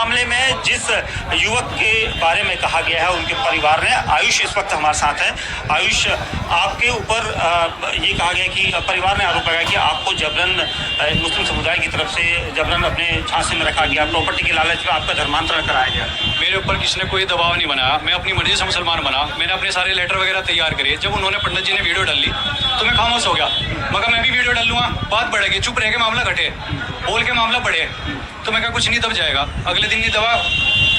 मामले में जिस युवक के बारे में कहा गया है उनके परिवार ने, आयुष इस वक्त हमारे साथ है। आयुष, आपके ऊपर ये कहा गया कि परिवार ने आरोप लगाया कि आपको जबरन मुस्लिम समुदाय की तरफ से जबरन अपने झांसे में रखा गया, प्रॉपर्टी के लालच में आपका धर्मांतरण कराया गया। मेरे ऊपर किसी ने कोई दबाव नहीं बनाया, मैं अपनी मर्जी से मुसलमान बना। मैंने अपने सारे लेटर वगैरह तैयार करे। जब उन्होंने पंडित जी ने वीडियो डाली तो मैं खामोश हो गया। मगर मैं भी वीडियो डालूंगा, बात बढ़ेगी, चुप रह के मामला घटे, बोल के मामला बढ़े, तो मैं क्या कुछ नहीं दब जाएगा। अगले दिन नहीं दबा,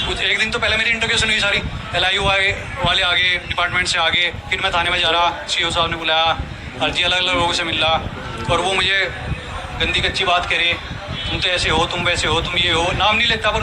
कुछ एक दिन तो पहले मेरी इंटरव्यूशन हुई सारी, LIU वाले आगे, डिपार्टमेंट से आगे, फिर मैं थाने में जा रहा, CO साहब ने बुलाया, अर्जी अलग अलग लोगों से मिल रहा, और वो मुझे गंदी कच्ची बात करे, तुम तो ऐसे हो, तुम वैसे हो, तुम ये हो, नाम नहीं लेता, पर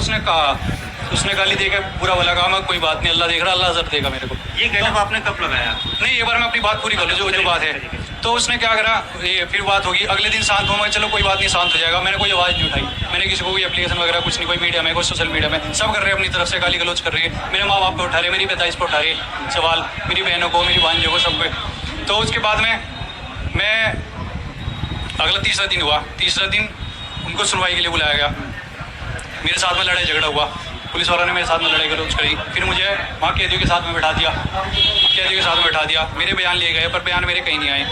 उसने गाली देकर पूरा भला कहा। मैं कोई बात नहीं, अल्लाह देख रहा, अल्लाह असर देगा मेरे को। ये गेटअप आपने कब लगाया? नहीं, एक बार मैं अपनी बात पूरी कर लूँ जो बात है। तो उसने क्या करा, ये फिर बात होगी, अगले दिन शांत हुआ, चलो कोई बात नहीं, शांत हो जाएगा। मैंने कोई आवाज़ नहीं उठाई, मैंने किसी को कोई एप्लीकेशन वगैरह कुछ नहीं, कोई मीडिया में, कोई सोशल मीडिया में, सब कर रहे हैं अपनी तरफ से, गाली गलौज कर रहे हैं, मेरे माँ बाप को उठा रहे, मेरी पैदाइश पर उठा रहे सवाल, मेरी बहनों को, मेरी भांजियों को, सबको। तो उसके बाद में मैं अगला तीसरा दिन हुआ, तीसरा दिन उनको सुनवाई के लिए बुलाया गया। मेरे साथ में लड़ाई झगड़ा हुआ, पुलिस वालों ने मेरे साथ में लड़ाई गलौज करी, फिर मुझे वहाँ कैदियों के साथ में बैठा दिया, मेरे बयान लिए गए, पर बयान मेरे कहीं नहीं आए।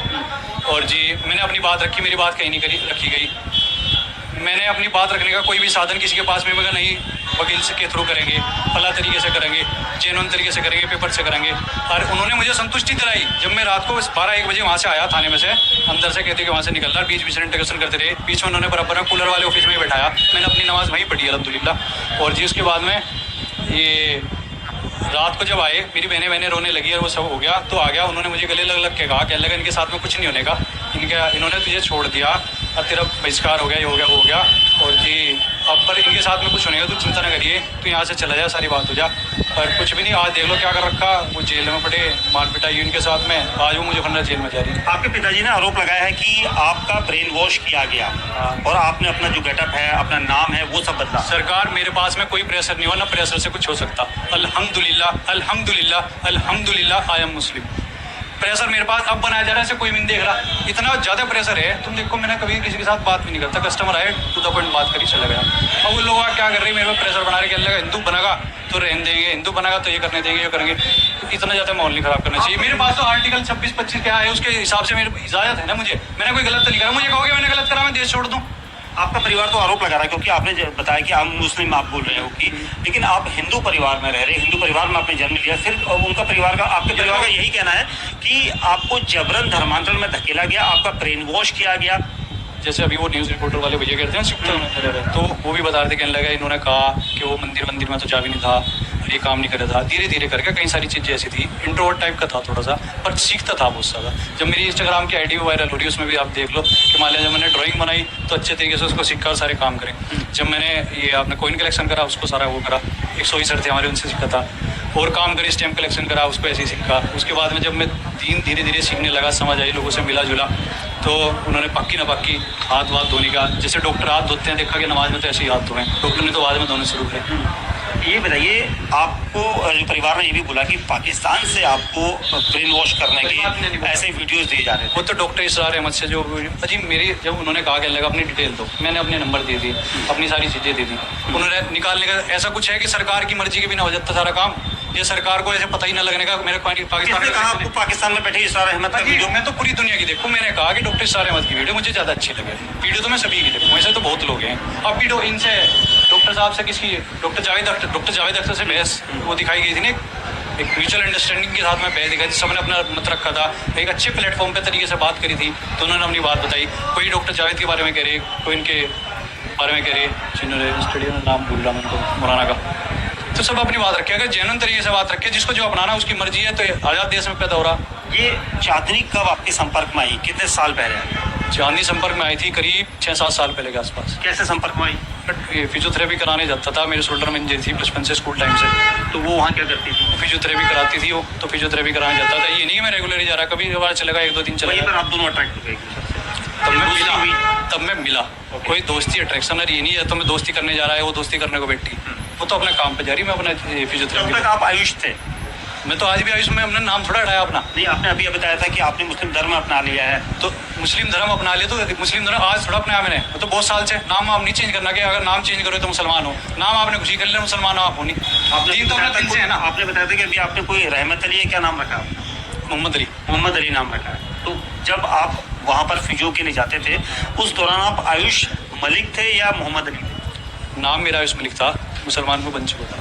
और जी, मैंने अपनी बात रखी, मेरी बात कहीं नहीं रखी गई। मैंने अपनी बात रखने का कोई भी साधन किसी के पास में, मगर नहीं, वकील से के थ्रू करेंगे, फला तरीके से करेंगे, जेन्युइन तरीके से करेंगे, पेपर से करेंगे। और उन्होंने मुझे संतुष्टि दिलाई। जब मैं रात को 12-1 बजे वहाँ से आया, थाने में से अंदर से कहते कि वहाँ से निकल रहा, बीच बीच में इंटरव्यूशन करते रहे, बीच में उन्होंने बराबर में कूलर वाले ऑफिस में बैठाया, मैंने अपनी नमाज़ वहीं पढ़ी अल्हम्दुलिल्लाह। और जी, उसके बाद में ये रात को जब आए, मेरी बहनें रोने लगी और वो सब हो गया, तो आ गया, उन्होंने मुझे गले लग के कहा, कहने लगा इनके साथ में कुछ नहीं होने का, इन्होंने तुझे छोड़ दिया, अब तेरा बहिष्कार हो गया, ये हो गया, वो हो गया। और जी, अब पर इनके साथ में कुछ होने का तू चिंता न करिए, तू यहाँ से चला जा, सारी बात हो जा। पर कुछ भी नहीं, आज देख लो क्या कर रखा, वो जेल में पड़े, मार पिटाई इनके साथ में, आज वो मुझे फंडा जेल में जा रही है। आपके पिताजी ने आरोप लगाया है कि आपका ब्रेन वॉश किया गया और आपने अपना जो गेटअप है, अपना नाम है, वो सब बदला। सरकार, मेरे पास में कोई प्रेशर नहीं हो, ना प्रेशर से कुछ हो सकता। अल्हम्दुलिल्लाह, अल्हम्दुलिल्लाह, अल्हम्दुलिल्लाह, आई एम मुस्लिम। प्रेशर मेरे पास अब बनाया जा रहा है, ऐसे कोई भी नहीं देख रहा, इतना ज़्यादा प्रेशर है। तुम देखो, मैंने कभी किसी के साथ बात भी नहीं करता, कस्टमर आए टू द पॉइंट बात करी, चला गया। अब वो लोग क्या कर रहे हैं, मेरे को प्रेशर बना रहे कि अल्लाह का हिंदू बनेगा तो रहने देंगे, हिंदू बनेगा तो ये करने देंगे, ये करेंगे। तो इतना ज़्यादा माहौल नहीं खराब करना चाहिए। मेरे पास तो आर्टिकल 26-25 क्या है, उसके हिसाब से मेरी इजाज़त है ना, मैंने कोई गलत तो नहीं करा। मुझे कहोगे मैंने गलत करा, मैं देश छोड़ दूँ? आपका परिवार तो आरोप लगा रहा है, क्योंकि आपने बताया कि आप मुस्लिम, आप बोल रहे हो कि, लेकिन आप हिंदू परिवार में रह रहे, हिंदू परिवार में आपने जन्म लिया, फिर उनका परिवार का, आपके परिवार का यही कहना है कि आपको जबरन धर्मांतरण में धकेला गया, आपका ब्रेन वॉश किया गया। जैसे अभी वो न्यूज़ रिपोर्टर वाले भैया कहते हैं, तो वो भी बता रहे थे, कहने लगा इन्होंने कहा कि वो मंदिर में तो जा भी नहीं था, ये काम नहीं कर रहा था। धीरे धीरे करके कई सारी चीज़ें ऐसी थी, इंट्रोवर्ट टाइप का था थोड़ा सा, पर सीखता था बहुत ज़्यादा। जब मेरी इंस्टाग्राम की ID वायरल हो रही है, उसमें भी आप देख लो कि मान लिया जब मैंने ड्राइंग बनाई तो अच्छे तरीके से उसको सीखा और सारे काम करें। जब मैंने ये आपने कॉइन कलेक्शन करा, उसको सारा वो करा, 100 सर थे हमारे, उनसे सीखा था। और काम करी, स्टैम्प कलेक्शन करा, उसको ऐसे ही सीखा। उसके बाद में जब मैं धीरे धीरे सीखने लगा, समझ आई, लोगों से मिला जुला, तो उन्होंने पक्की न पक्की हाथ वाथ धोने का, जैसे डॉक्टर हाथ धोते हैं, देखा कि नमाज में तो ऐसे ही हाथ धोएं, डॉक्टर ने तो बाद में धोने शुरू करे। ये बताइए, आपको जो परिवार ने ये भी बोला कि पाकिस्तान से आपको ब्रेन वॉश करने के ऐसे वीडियोस दिए जा रहे थे। वो तो डॉक्टर इसरार अहमद से जो अजी मेरी, जब उन्होंने कहा कि लगा अपनी डिटेल दो, मैंने अपने नंबर दे दिए, अपनी सारी चीज़ें दे दी, उन्होंने निकालने का। ऐसा कुछ है कि सरकार की मर्जी के बिना हो जाता सारा काम, ये सरकार को ऐसे पता ही ना लगने का। मेरे पाकिस्तान में बैठे इसरार अहमद का वीडियो, मैं तो पूरी दुनिया की देखूँ, मैंने कहा कि डॉक्टर इसरार अहमद की वीडियो मुझे ज़्यादा अच्छी लगे। वीडियो तो मैं सभी की देखूँ, ऐसे तो बहुत लोग हैं। अब भी इनसे डॉक्टर साहब से, किसकी, डॉक्टर जावेद अख्तर से बहस वो दिखाई गई थी ना, एक म्यूचुअल अंडरस्टैंडिंग के साथ में बहस दिखाई थी, सबने अपना मत रखा था, एक अच्छे प्लेटफॉर्म पे तरीके से बात करी थी, तो उन्होंने अपनी बात बताई। कोई डॉक्टर जावेद के बारे में कह रहे, कोई इनके बारे में कह रहे, जिन्होंने स्टूडियो में नाम भूल रहा मैं उनको, मौलाना का। तो सब अपनी बात रखे, अगर जेन्युइन तरीके से बात रखे, जिसको जो अपनाना उसकी मर्जी है, तो आज़ाद देश में पैदा हो रहा। ये चांदनी कब आपके संपर्क में आई, कितने साल पहले? चांदनी संपर्क में आई थी करीब 6-7 साल पहले के आसपास। कैसे संपर्क में आई? ये फिजियोथेरेपी कराने जाता था, मेरे शोल्डर में इंजरी थी बचपन से, स्कूल टाइम से। तो वो वहाँ क्या करती थी? फिजियोथेरेपी कराती थी वो, तो फिजियोथेरेपी कराने जाता था। ये नहीं है मैं रेगुलर ही जा रहा, कभी बार चलेगा, 1-2 दिन चलेगा। आप दोनों अट्रैक्ट हो गए? तब मैं मिला, कोई दोस्ती अट्रैक्शन है, ये नहीं है तो मैं दोस्ती करने जा रहा है, वो दोस्ती करने को बैठी, वो तो अपने काम पे जा रही, मैं अपने फिजियोथेरेपी। तब तक आप आयुष थे? मैं तो आज भी आयुष में हमने नाम थोड़ा हटाया अपना। नहीं, आपने अभी बताया था कि आपने मुस्लिम धर्म अपना लिया है। तो मुस्लिम धर्म अपना लिया, तो मुस्लिम धर्म आज थोड़ा अपनाया मैंने, तो बहुत साल से। नाम आप नहीं चेंज करना कि अगर नाम चेंज करो तो मुसलमान हो, नाम आपने खुशी कर लिया मुसलमान हो आप हो नहीं। दीन तो अपना दिल से है ना। आपने बताया था कि अभी आपने कोई रहमत अली है, क्या नाम रखा आपने? मोहम्मद अली नाम रखा है। तो जब आप वहाँ पर फिजो के लिए जाते थे उस दौरान आप आयुष मलिक थे या मोहम्मद अली थे? नाम मेरा आयुष मलिक था, मुसलमान को बन चुका था।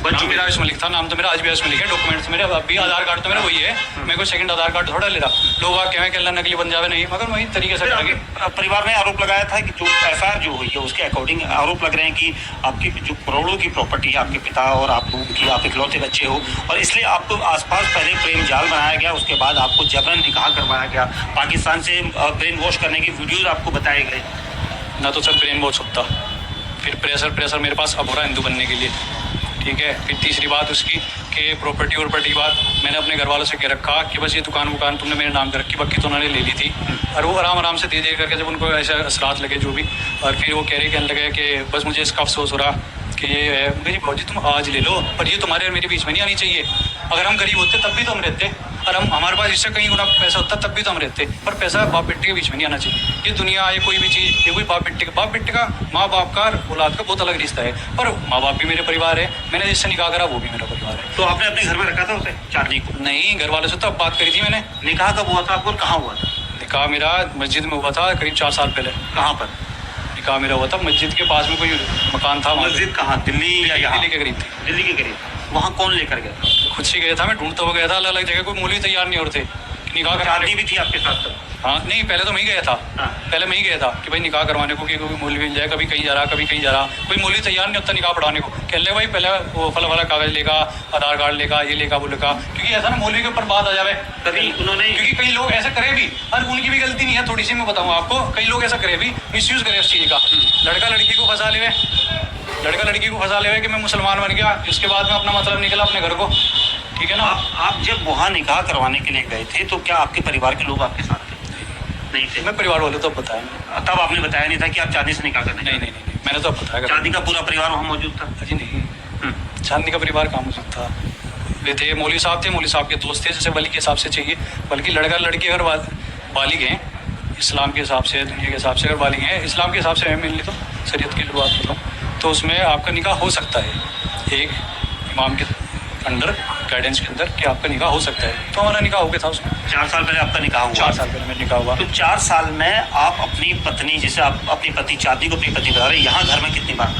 बच्चों मेरा आयुष मलिक था, नाम तो मेरा आज भी आयुष मलिक है, डॉक्यूमेंट्स मेरे अभी आधार कार्ड तो मेरा वही है। मेरे को सेकंड आधार कार्ड थोड़ा ले रहा, लोग आ कहें कि अल्लाह नकली बन जावे, नहीं, मगर वही तरीके से आगे। परिवार ने आरोप लगाया था कि जो एफआईआर जो हुई है उसके अकॉर्डिंग आरोप लग रहे हैं कि आपकी जो करोड़ों की प्रॉपर्टी है आपके पिता और आप लोगों की, आप इकलौते बच्चे हो और इसलिए आपको आसपास पहले प्रेम जाल बनाया गया, उसके बाद आपको जबरन निकाह करवाया गया, पाकिस्तान से ब्रेन वॉश करने की वीडियोज आपको बताए गए। ना तो सर ब्रेन वॉश होता, फिर प्रेशर मेरे पास अब हो रहा हिंदू बनने के लिए, ठीक है। फिर तीसरी बात उसकी कि प्रॉपर्टी की बात मैंने अपने घर वालों से कह रखा कि बस ये दुकान तुमने मेरे नाम कर रखी, बाकी तो उन्होंने ले ली थी। और वो आराम से दे करके जब उनको ऐसे असरात लगे जो भी, और फिर वो कहने लगे कि बस मुझे इसका अफसोस हो रहा कि ये है। मेरी भौजी तुम आज ले लो, पर ये तुम्हारे और मेरे बीच में नहीं आनी चाहिए। अगर हम गरीब होते तब भी तो हम रहते, और हमारे पास इससे कहीं गुना पैसा होता तब भी तो हम रहते, पर पैसा बाप बेटे के बीच में नहीं आना चाहिए। ये दुनिया है, कोई भी चीज़, ये कोई बाप बेटे का माँ बाप का औलाद का बहुत अलग रिश्ता है, पर माँ बाप भी मेरे परिवार है, मैंने जिससे निकाह करा वो भी मेरा परिवार है। तो आपने अपने घर में रखा था उसे चांदनी को? नहीं, घर वालों से तो अब बात करी थी मैंने। निकाह कब हुआ था आपको और कहाँ हुआ था? निकाह मेरा मस्जिद में हुआ था करीब 4 साल पहले। कहाँ पर निकाह मेरा हुआ था मस्जिद के पास में, कोई मकान था। मस्जिद कहाँ, दिल्ली या यहाँ? दिल्ली के करीब थी। दिल्ली के करीब। वहाँ कौन लेकर गया था? खुद से गया था, मैं ढूंढता हुआ गया था, अलग अलग जगह, कोई मौलवी तैयार नहीं हो रहे थे निकाह करवाने। शादी भी थी आपके साथ तब? हाँ, नहीं, पहले तो मैं ही गया था। हाँ। पहले मैं ही गया था कि भाई निकाह करवाने को, कि कोई मौलवी मिल जाए, कभी कहीं जा रहा, कभी कहीं जा रहा। कोई मौलवी तैयार नहीं होता निकाह पढ़ाने को। कह ले भाई पहले वो फला वाला कागज लेगा, आधार कार्ड लेगा, ये लेगा, वो लेगा, क्योंकि ऐसा ना मौलवी के ऊपर बात आ जावे कभी उन्होंने, क्योंकि कई लोग ऐसा करे भी, और उनकी भी गलती नहीं है थोड़ी सी, मैं बताऊँ आपको। कई लोग ऐसा करे भी, मिसयूज करे उस चीज़ का। लड़का लड़की को फंसा ले कि मैं मुसलमान बन गया, उसके बाद में अपना मतलब निकला अपने घर को, ठीक है ना। आप जब वहाँ निकाह करवाने के लिए गए थे तो क्या आपके परिवार के लोग आपके साथ थे? नहीं थे। मैं परिवार वालों तो बताया, तब आपने बताया नहीं था कि आप चांदी से निकाह करने? नहीं, मैंने तो बताया। चांदी का पूरा परिवार वहाँ मौजूद था? जी नहीं, चांदनी का परिवार कहाँ मौजूद था। वे थे, मौलवी साहब थे, मौलवी साहब के दोस्त थे, जैसे वली के हिसाब से चाहिए। बल्कि लड़का लड़की अगर बालिग हैं इस्लाम के हिसाब से, दुनिया के हिसाब से अगर बालिग हैं, इस्लाम के हिसाब से है मेनली, तो शरीयत की बात बताऊँ तो उसमें आपका निकाह हो सकता है एक इमाम के अंडर गाइडेंस के अंदर, कि आपका निकाह हो सकता है। तो हमारा निकाह हो गया था उसमें। 4 साल पहले आपका निकाह हुआ? 4 साल पहले मेरा निकाह हुआ। तो 4 साल में आप अपनी पत्नी, जैसे आप अपनी पति चांदी को अपनी पति बता रहे, यहाँ घर में कितनी बार?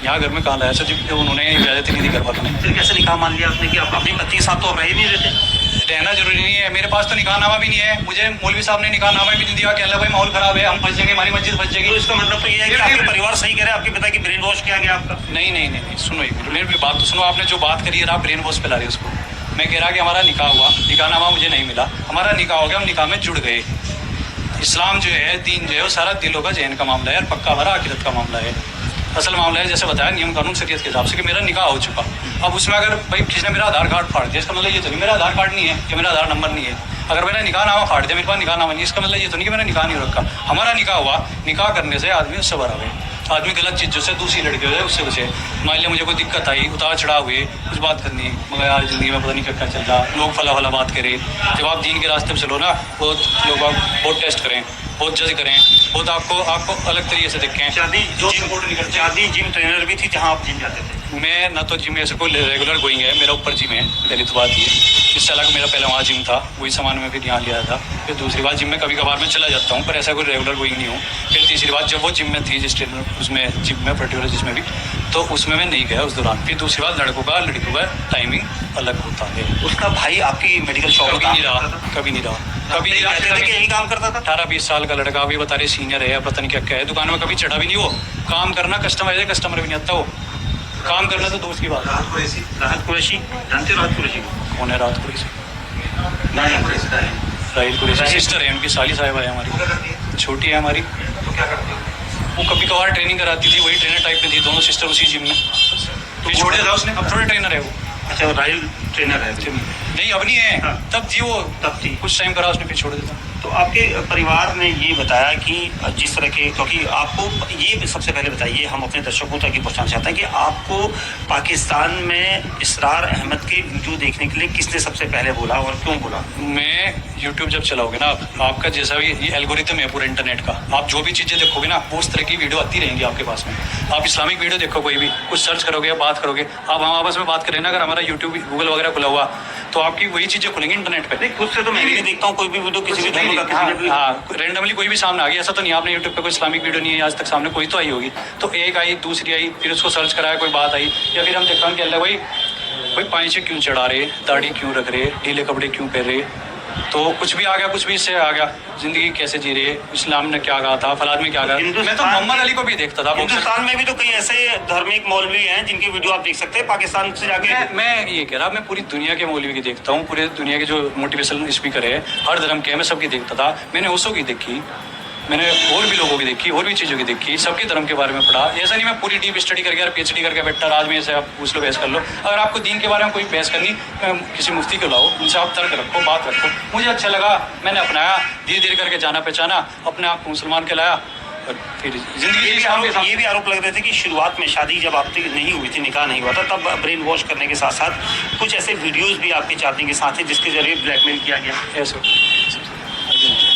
यहाँ घर में कहाँ लाया सर, जब उन्होंने इजाज़त ही नहीं दी घर वालों ने। फिर कैसे निकाह मान लिया आपने कि आप अपनी पति के साथ तो रह ही नहीं रहते? रहना जरूरी नहीं है, मेरे पास तो निकाहनामा भी नहीं है। मुझे मौलवी साहब ने निकाहनामा भी नहीं दिया कि अल्लाह भाई माहौल खराब है, हम फंस जाएंगे, हमारी मस्जिद फंस जाएगी। तो इसका मतलब तो ये है कि आपके परिवार सही कह रहे हैं, आपके पिता की ब्रेन वॉश किया गया आपका? नहीं, सुनो मेरी भी बात तो सुनो। आपने जो बात करी है आप ब्रेन वॉश फैला रहे हो उसको। मैं कह रहा कि हमारा निकाह हुआ, निकाहनामा मुझे नहीं मिला, हमारा निकाह हो गया, हम निकाह में जुड़ गए। इस्लाम जो है, दीन जो है, वो सारा दिलों का जहन का मामला है और पक्का हमारा आखिरत का मामला है। असल मामला है जैसे बताया नियम कानून शरीयत के हिसाब से कि मेरा निकाह हो चुका। अब उसमें अगर भाई किसी ने मेरा आधार कार्ड फाड़ दिया, इसका मतलब ये तो नहीं मेरा आधार कार्ड नहीं है या मेरा आधार नंबर नहीं है। अगर मैंने निकाहनामा फाड़ दिया, मेरे पास निकाहनामा नहीं, इसका मतलब ये तो नहीं कि मैंने निकाह नहीं रखा। हमारा निकाह हुआ, निकाह करने से आदमी उससे बरा हुए, आदमी गलत चीज़ों से, दूसरी लड़की हो जाए उससे बचे। मान लिया मुझे कोई दिक्कत आई, उतार चढ़ाव हुए, कुछ बात करनी, मगर यार ज़िंदगी में पता नहीं क्या चल रहा, लोग फला बात करें। जब आप दीन के रास्ते पर चलो ना, बहुत लोग बहुत टेस्ट करें, बहुत जज करें, बहुत आपको अलग तरीके से देखें। शादी जिम ट्रेनर भी थी जहाँ आप जिम जाते थे? मैं ना तो जिम ऐसे कोई रेगुलर गोइंग है, मेरा ऊपर जिम है, पहली तो बात ये। इससे अलग मेरा पहले वहाँ जिम था, वही सामान में फिर यहाँ लिया था। फिर दूसरी बात, जिम में कभी कभार मैं चला जाता हूँ, पर ऐसा कोई रेगुलर गोइंग नहीं हूँ। फिर तीसरी बात, जब वो जिम में थी, जिस ट्रेनर उसमें जिम में पर्टिकुलर जिसमें भी, तो उसमें मैं नहीं गया उस दौरान। फिर दूसरी बात, लड़कों का टाइमिंग अलग होता है। उसका भाई आपकी मेडिकल शॉप कभी नहीं रहा। यही काम करता था? 18-20 साल का लड़का, अभी बता रहे सीनियर है, पता नहीं क्या है, दुकान में कभी चढ़ा भी नहीं। वो काम करना, कस्टमर भी नहीं आता, वो काम करना तो दोस्त की बात। राहत कुरैशी जानते हो? राहत कुरैशी कौन है? राहत कुरैशी राहिल कुरैशी सिस्टर है, उनकी साली साहिबा है हमारी, छोटी है हमारी। वो कभी कभार ट्रेनिंग कराती थी, वही ट्रेनर टाइप में थी, दोनों सिस्टर उसी जिम में। तो छोड़ दिया उसने, अब थोड़ा ट्रेनर है वो। अच्छा, राहिल ट्रेनर है? नहीं, अब नहीं है। हाँ। तब थी वो, तब थी, कुछ टाइम करा उसने, फिर छोड़ देता। तो आपके परिवार ने ये बताया कि जिस तरह के, क्योंकि आपको ये सबसे पहले बताइए, हम अपने दर्शकों तक ये पहुंचाना चाहते हैं कि आपको पाकिस्तान में इसरार अहमद के वीडियो देखने के लिए किसने सबसे पहले बोला और क्यों बोला? मैं यूट्यूब जब चलाओगे ना आपका जैसा भी ये एल्गोरिथम है पूरा इंटरनेट का, आप जो भी चीज़ें देखोगे ना वो उस तरह की वीडियो आती रहेंगी आपके पास में। आप इस्लामिक वीडियो देखो, कोई भी कुछ सर्च करोगे या बात करोगे, आप हम आपस में बात करें ना, अगर हमारा यूट्यूब गूगल वगैरह खुला हुआ तो आपकी वही चीज़ें खुलेंगी इंटरनेट पर। खुद से तो मैं भी देखता हूँ कोई भी वीडियो किसी भी धर्म का, हाँ, रेंडमली कोई भी सामने आ गया, ऐसा तो नहीं आपने यूट्यूब पे कोई इस्लामिक वीडियो नहीं है आज तक सामने, कोई तो आई होगी, तो एक आई, दूसरी आई, फिर उसको सर्च कराया, कोई बात आई, या फिर हम देखते हैं कि अल्लाह भाई पाँचे क्यों चढ़ा रहे, दाढ़ी क्यों रख रहे, ढीले कपड़े क्यों पहन रहे, तो कुछ भी आ गया, कुछ भी इससे आ गया, जिंदगी कैसे जी रही है, इस्लाम ने क्या कहा था, फलाद में क्या कहा। मैं तो मोहम्मद अली को भी देखता था। हिंदुस्तान में भी तो कई ऐसे धार्मिक मौलवी हैं जिनकी वीडियो आप देख सकते हैं पाकिस्तान से जाके। मैं ये कह रहा, मैं पूरी दुनिया के मौलवी की देखता हूँ, पूरी दुनिया के जो मोटिवेशनल स्पीकर है हर धर्म के, मैं सबकी देखता था। मैंने उसों की देखी, मैंने और भी लोगों की देखी, और भी चीज़ों की देखी, सबके धर्म के बारे में पढ़ा। ऐसा नहीं मैं पूरी डीप स्टडी करके PhD करके बैठा आज में ऐसे आप पूछ लो, बहस कर लो। अगर आपको दीन के बारे में कोई बहस करनी, किसी मुफ्ती को लाओ, उनसे आप तर्क रखो, बात रखो। मुझे अच्छा लगा, मैंने अपनाया, धीरे धीरे करके जाना पहचाना, अपने आप को मुसलमान कहलाया, और फिर जिंदगी। ये भी आरोप लग रहे थे कि शुरुआत में शादी जब आपकी नहीं हुई थी, निकाह नहीं हुआ था, तब ब्रेन वॉश करने के साथ साथ कुछ ऐसे वीडियोज़ भी आपके चाहने के साथ हैं जिसके जरिए ब्लैकमेल किया गया। ऐसे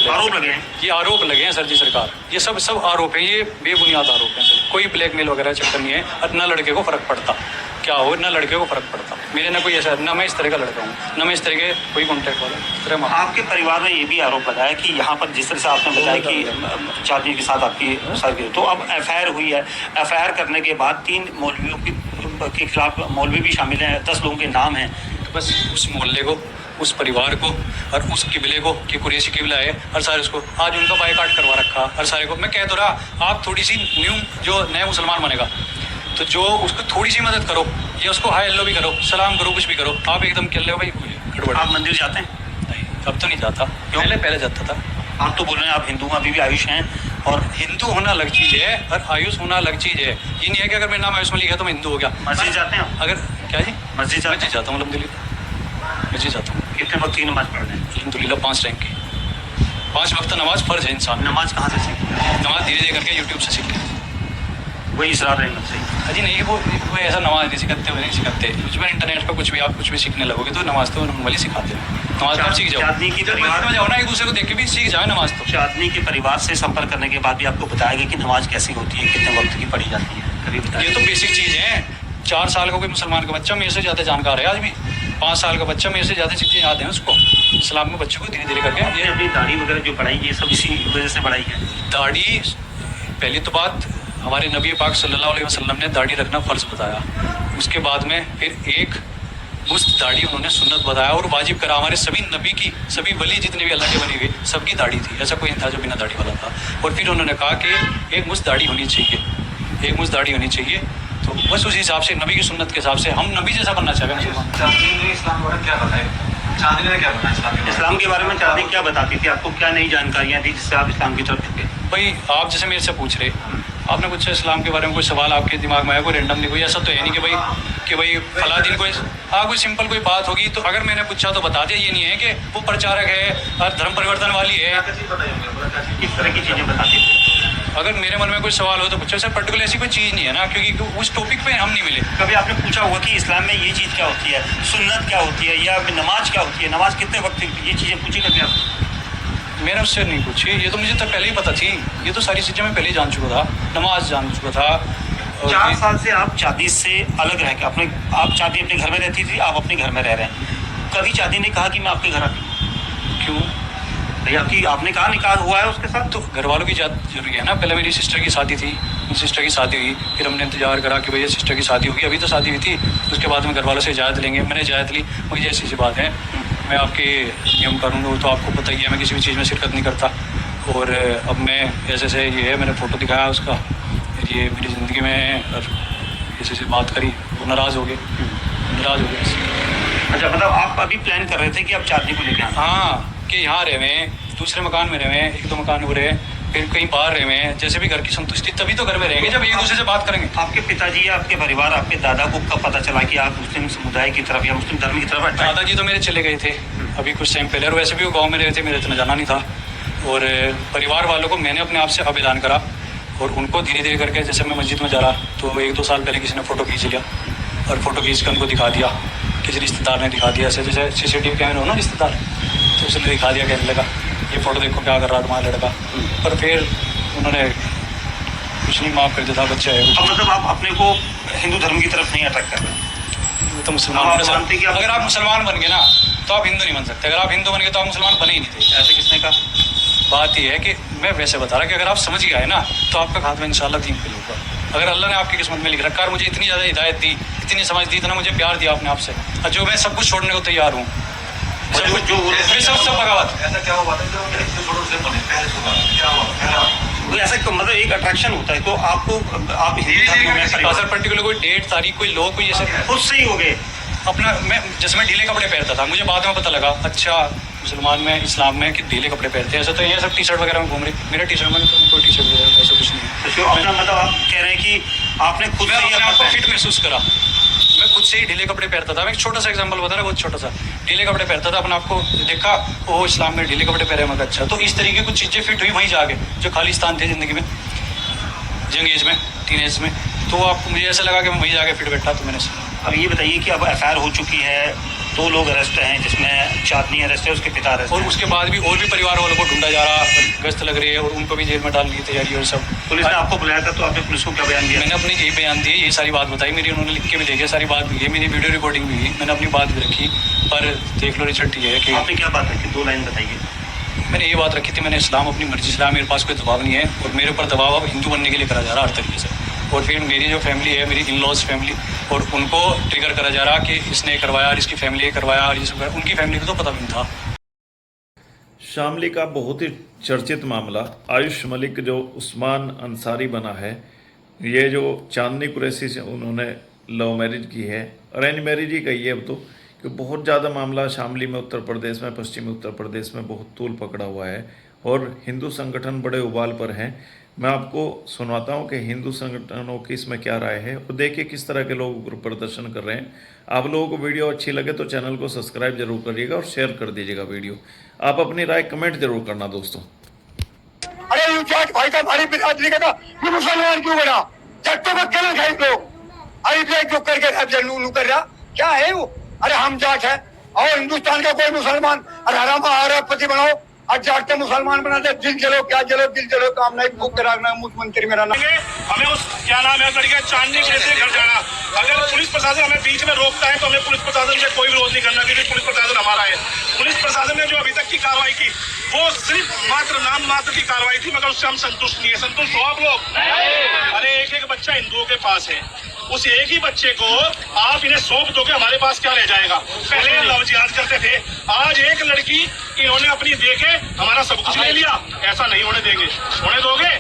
आरोप लगे हैं, ये आरोप लगे हैं सर जी सरकार, ये सब आरोप हैं, ये बेबुनियाद आरोप हैं सर। कोई ब्लैकमेल वगैरह चक्कर नहीं है, और ना लड़के को फ़र्क पड़ता क्या हो, ना लड़के को फ़र्क पड़ता। मेरे ना कोई ऐसा, ना मैं इस तरह का लड़का हूँ, ना मैं इस तरह के कोई कॉन्टैक्ट वाला। आपके परिवार ने ये भी आरोप लगाया कि यहाँ पर जिस तरह से आपने बताया कि चादनी के साथ आपकी शादी, तो अब FIR हुई है, FIR करने के बाद 3 मौलवियों के खिलाफ, मौलवी भी शामिल हैं, 10 लोगों के नाम हैं। बस उस मोहल्ले को, उस परिवार को और उस किबले को, कि कुरैशी किबला है, हर सारे उसको आज उनका बाइकाट करवा रखा, हर सारे को। मैं कह तो रहा, आप थोड़ी सी न्यू जो नया मुसलमान बनेगा तो जो उसको थोड़ी सी मदद करो, या उसको हाय हेलो भी करो, सलाम करो, कुछ भी करो, आप एकदम कह लो भाई गड़बड़। आप मंदिर जाते हैं? नहीं, अब तो नहीं जाता, पहले जाता था। आप तो बोल रहे हैं आप हिंदू, अभी भी आयुष हैं, और हिंदू होना अलग चीज़ है और आयुष होना अलग चीज़ है। ये नहीं है कि अगर मेरा नाम आयुष में लिखा है तो मैं हिंदू हो गया। मस्जिद जाते हैं आप? अगर क्या जी, मस्जिद जाता हूँ, अलहमदुलिल्लाह मस्जिद जाता हूँ। कितने वक्त की नमाज पढ़ रहे हैं? अलहमदुलिल्लाह 5 रैंक की, 5 वक्त नमाज फ़र्ज है इंसान। नमाज कहाँ से सीखी? नमाज धीरे धीरे करके यूट्यूब से सीख के। वही इसरार अहमद से? अजी नहीं, वो ऐसा नमाज नहीं सिखाते, वो नहीं सिखाते। कुछ भी इंटरनेट पर कुछ भी आप कुछ भी सीखने लगोगे तो नमाज तो नॉर्मली सिखाते हैं। नमाज आप सीख जाओ, चांदनी की परिवार में जाओ ना, एक दूसरे को देख के भी सीख जाए नमाज। तो चांदनी के परिवार से संपर्क करने के बाद भी आपको बताया गया कि नमाज कैसी होती है, कितने वक्त की पढ़ी जाती है, कभी ये तो बेसिक चीज़ है। 4 साल का कोई मुसलमान का बच्चा मेरे से ज़्यादा जानकार है आज भी। 5 साल का बच्चा मेरे से ज़्यादा चीज़ें याद हैं उसको। इस्लाम में बच्चों को धीरे धीरे करके ये अपनी दाढ़ी वगैरह जो बढ़ाई, ये सब इसी वजह से बढ़ाई है। दाढ़ी, पहली तो बात, हमारे नबी पाक सल्लल्लाहु अलैहि वसल्लम ने दाढ़ी रखना फ़र्ज़ बताया। उसके बाद में फिर एक मुस्त दाढ़ी उन्होंने सुन्नत बताया और वाजिब करा। हमारे सभी नबी की, सभी वली जितने भी अल्लाह के बने हुए, सबकी दाढ़ी थी, ऐसा कोई नहीं था जो बिना दाढ़ी वाला था। और फिर उन्होंने कहा कि एक मुस्त दाढ़ी होनी चाहिए, एक मुस्त दाढ़ी होनी चाहिए। तो बस उस हिसाब से, नबी की सुन्नत के हिसाब से हम नबी जैसा बनना चाहते हैं। इस्लाम के बारे में चांदनी क्या बताती थी आपको, क्या नई जानकारियाँ थी जिससे आप इस्लाम की तरफ झुके? भाई आप जैसे मेरे से पूछ रहे, आपने कुछ इस्लाम के बारे में कोई सवाल आपके दिमाग में आया, कोई रैंडमली, कोई ऐसा तो है नहीं कि भाई फला दिन कोई कोई सिंपल कोई बात होगी तो अगर मैंने पूछा तो बता दिया। ये नहीं है कि वो प्रचारक है और धर्म परिवर्तन वाली है। किस तरह की चीज़ें बताती थी? अगर मेरे मन में कोई सवाल हो तो पूछो। सर पर्टिकुलर ऐसी कोई चीज़ नहीं है ना, क्योंकि उस टॉपिक पे हम नहीं मिले। कभी आपने पूछा होगा कि इस्लाम में ये चीज़ क्या होती है, सुन्नत क्या होती है, या नमाज क्या होती है, नमाज कितने वक्त की, ये चीज़ें पूछी कभी आप? मैंने उससे नहीं पूछी, ये तो मुझे तो पहले ही पता थी। ये तो सारी चीज़ें मैं पहले ही जान चुका था, नमाज जान चुका था। 4 साल से आप चांदी से अलग रह के आप चांदी अपने घर में रहती थी, आप अपने घर में रह रहे हैं। कभी चांदी ने कहा कि मैं आपके घर आती हूँ? क्यों भैया आपने कहा निकाह हुआ है उसके साथ? तो घर वालों की इजाज़त जरूरी है ना। पहले मेरी सिस्टर की शादी थी, सिस्टर की शादी हुई, फिर हमने इंतजार करा कि भैया सिस्टर की शादी होगी, अभी तो शादी हुई थी। उसके बाद में घर वालों से इजाज़त लेंगे, मैंने इजाज़त ली। मुझे ऐसी सी बात है, मैं आपके नियम करूँगा तो आपको पता ही है, मैं किसी भी चीज़ में शिरकत नहीं करता। और अब मैं ऐसे ये है, मैंने फ़ोटो दिखाया उसका, ये मेरी ज़िंदगी में, और ऐसे बात करी, वो नाराज़ हो गए। अच्छा, मतलब आप अभी प्लान कर रहे थे कि आप चांदी को लेके आए? हाँ, कि यहाँ रहे हुए, दूसरे मकान में रहे हुए, 1-2 मकान हो रहे, फिर कहीं बाहर रहे हुए, जैसे भी घर की संतुष्टि, तभी तो घर में रहेंगे जब एक दूसरे से बात करेंगे। आपके पिताजी या आपके परिवार, आपके दादा को कब पता चला कि आप मुस्लिम समुदाय की तरफ या मुस्लिम धर्म की तरफ? दादाजी तो मेरे चले गए थे अभी कुछ टाइम पहले, और वैसे भी वो गाँव में रहे थे, मेरा इतना जाना नहीं था। और परिवार वालों को मैंने अपने आप से अब ऐलान करा और उनको धीरे धीरे करके, जैसे मैं मस्जिद में जा रहा तो 1-2 साल पहले किसी ने फ़ोटो खींच लिया और फ़ोटो खींच कर उनको दिखा दिया, किसी रिश्तेदार ने दिखा दिया, ऐसे जैसे CCTV कैमरे हो ना रिश्तेदार, तो उसने दिखा दिया, कहने लगा ये फ़ोटो देखो क्या कर रहा था तुम्हारा लड़का। पर फिर उन्होंने कुछ नहीं, माफ़ कर देता, बच्चा है। अब मतलब आप अपने को हिंदू धर्म की तरफ नहीं अटैक कर रहे? तो मुसलमान अगर आप मुसलमान बन गए ना तो आप हिंदू नहीं बन सकते, अगर आप हिंदू बन गए तो आप मुसलमान बने ही नहीं थे। ऐसे किसने कहा? बात यह है कि मैं वैसे बता रहा कि अगर आप समझ गए ना तो आपका खात्मा इंशाल्लाह दीन पे होगा। अगर अल्लाह ने आपकी किस्मत में लिख रखा है, मुझे इतनी ज़्यादा हिदायत दी, इतनी समझ दी, इतना मुझे प्यार दिया अपने आप से, और जो मैं सब कुछ छोड़ने को तैयार हूँ, सब बगावत। ऐसा क्या हुआ था जो से बने पहले सुबह क्या हुआ? कोई ऐसा मतलब एक अट्रैक्शन होता है तो आपको आप हिंदू धर्म में सर पर्टिकुलर कोई डेट तारीख कोई लोग कोई ऐसे खुद से ही हो गए अपना, मैं जैसे मैं ढीले कपड़े पहनता था, मुझे बाद में पता लगा अच्छा मुसलमान में इस्लाम में कि ढीले कपड़े पहनते हैं। ऐसा तो ये सब टी-शर्ट वगैरह में घूम रही, मेरा टी-शर्ट में तो कोई टी-शर्ट वगैरह ऐसा कुछ नहीं तो अपना मतलब आप कह रहे हैं कि आपने खुद से ही अपने आप को फिट महसूस करा। मैं खुद से ही ढीले कपड़े पहनता था। मैं एक छोटा सा एग्जांपल बता रहा, बहुत छोटा सा, ढीले कपड़े पहनता था, अपने आप को देखा वो इस्लाम में ढीले कपड़े पहने, मगर अच्छा। तो इस तरीके कुछ चीज़ें फिट हुई वहीं जाके, जो खालिस्तान थे ज़िंदगी में, यंग एज में, टीन एज में, तो आपको मुझे ऐसा लगा कि मैं वहीं जाके फिट बैठा। तो मैंने अब ये बताइए कि अब FIR हो चुकी है, 2 लोग अरेस्ट हैं, जिसमें चांदनी अरेस्ट है, उसके पिता अरेस्ट और हैं। उसके बाद भी और भी परिवार वालों को ढूंढा जा रहा, गश्त लग रही है और उनको भी जेल में डालने की तैयारी और सब। पुलिस ने आपको बुलाया था तो आपने पुलिस को क्या बयान दिया? मैंने अपनी यही बयान दिए, ये सारी बात बताई मेरी, उन्होंने लिख के भी देखी, सारी बात भी है, मेरी वीडियो रिकॉर्डिंग भी है, मैंने अपनी बात भी रखी। पर देख लो रिजल्ट ये है कि आपने क्या बात रखी? 2 लाइन बताइए। मैंने ये बात रखी थी, मैंने इस्लाम अपनी मर्जी से, मेरे पास कोई दबाव नहीं है और मेरे ऊपर दबाव अब हिंदू बनने के लिए करा जा रहा हर तरीके से। और फिर मेरी जो फैमिली है, मेरी इन-लॉज फैमिली, और उनको ट्रिगर करा जा रहा कि इसने करवाया और इसकी फैमिली ने करवाया और ये सब, उनकी फैमिली को तो पता भी नहीं था। शामली का बहुत ही चर्चित मामला, आयुष मलिक जो उस्मान अंसारी बना है, ये जो चांदनी कुरैशी से उन्होंने लव मैरिज की है, अरेंज मैरिज ही कही है अब तो, कि बहुत ज़्यादा मामला शामली में, उत्तर प्रदेश में, पश्चिमी उत्तर प्रदेश में बहुत तूल पकड़ा हुआ है और हिंदू संगठन बड़े उबाल पर हैं। मैं आपको सुनाता हूं कि हिंदू संगठनों की इसमें क्या राय है और देखिए किस तरह के लोग ग्रुप प्रदर्शन कर रहे हैं। आप लोगों को वीडियो अच्छी लगे तो चैनल को सब्सक्राइब जरूर करिएगा और शेयर कर दीजिएगा वीडियो। आप अपनी राय कमेंट जरूर करना दोस्तों। अरे यू जाट भाई का हमारी बिरादरी का ये मुसलमान क्यों बना? चट्टों का क्या खाए लोग? अरे जो करके नू कर रहा क्या है वो? अरे हम जाट है और हिंदुस्तान का कोई मुसलमान अरे हराम पति बनाओ और जाट के मुसलमान बनाते, दिल जलो क्या जलो, दिल जलो, काम नहीं भूख कराना, मुख्यमंत्री मेरा नाम। हमें उस क्या नाम है लड़के चांदनी कैसे घर जाना, अगर पुलिस प्रशासन हमें बीच में रोकता है तो हमें पुलिस प्रशासन से कोई विरोध नहीं करना, क्योंकि पुलिस प्रशासन हमारा है। पुलिस प्रशासन ने जो अभी तक की कार्रवाई की वो सिर्फ मात्र नाम मात्र की कार्रवाई थी, मगर उससे हम संतुष्ट नहीं है। संतुष्ट हो आप लोग? अरे एक बच्चा हिंदुओं के पास है, उस एक ही बच्चे को आप इन्हें सौंप दोगे, हमारे पास क्या रह जाएगा? पहले ये लव जिहाद करते थे, आज एक लड़की इन्होंने अपनी देके हमारा सब कुछ ले लिया। ऐसा नहीं होने देंगे। होने दोगे?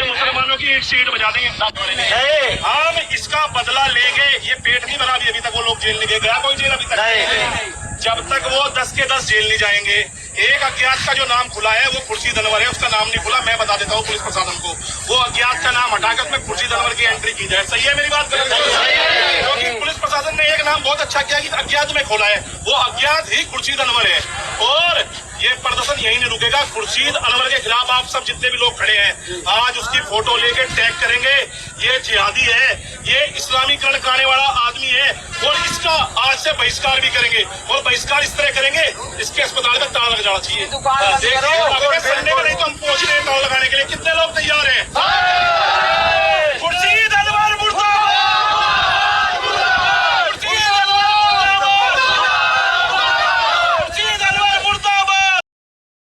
मुसलमानों की ईट सीट बजा देंगे। हम इसका बदला लेंगे। ये पेट नहीं भरा अभी तक वो लोग जेल नहीं गया कोई जेल अभी तक। जब तक वो 10 के 10 जेल नहीं जाएंगे। एक अज्ञात का जो नाम खुला है वो खुर्शीद अनवर है, उसका नाम नहीं खुला। मैं बता देता हूँ पुलिस प्रशासन को, वो अज्ञात का नाम हटाकर उसमें खुर्शीद अनवर की एंट्री की जाए। सही है मेरी बात? क्योंकि पुलिस प्रशासन ने एक नाम बहुत अच्छा किया कि अज्ञात में खोला है, वो अज्ञात ही खुर्शीद अनवर है। और ये प्रदर्शन यही नहीं रुकेगा। खुर्शीद अनवर के खिलाफ आप सब जितने भी लोग खड़े हैं आज उसकी फोटो लेके टैग करेंगे। ये जिहादी है, ये इस्लामीकरण कराने वाला आदमी है और इसका आज से बहिष्कार भी करेंगे। और बहिष्कार इस तरह करेंगे इसके अस्पताल में ताला लग जाना चाहिए। देखिए संडे में नहीं तो हम पहुंच रहे हैं ताला लगाने के लिए। कितने लोग तैयार हैं? खुर्शीद अनवर मुर्दाबाद, खुर्शीद अनवर मुर्दाबाद।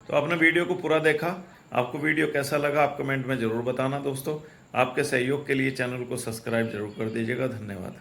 तो आपने वीडियो को पूरा देखा, आपको वीडियो कैसा लगा आप कमेंट में जरूर बताना दोस्तों। आपके सहयोग के लिए चैनल को सब्सक्राइब जरूर कर दीजिएगा। धन्यवाद।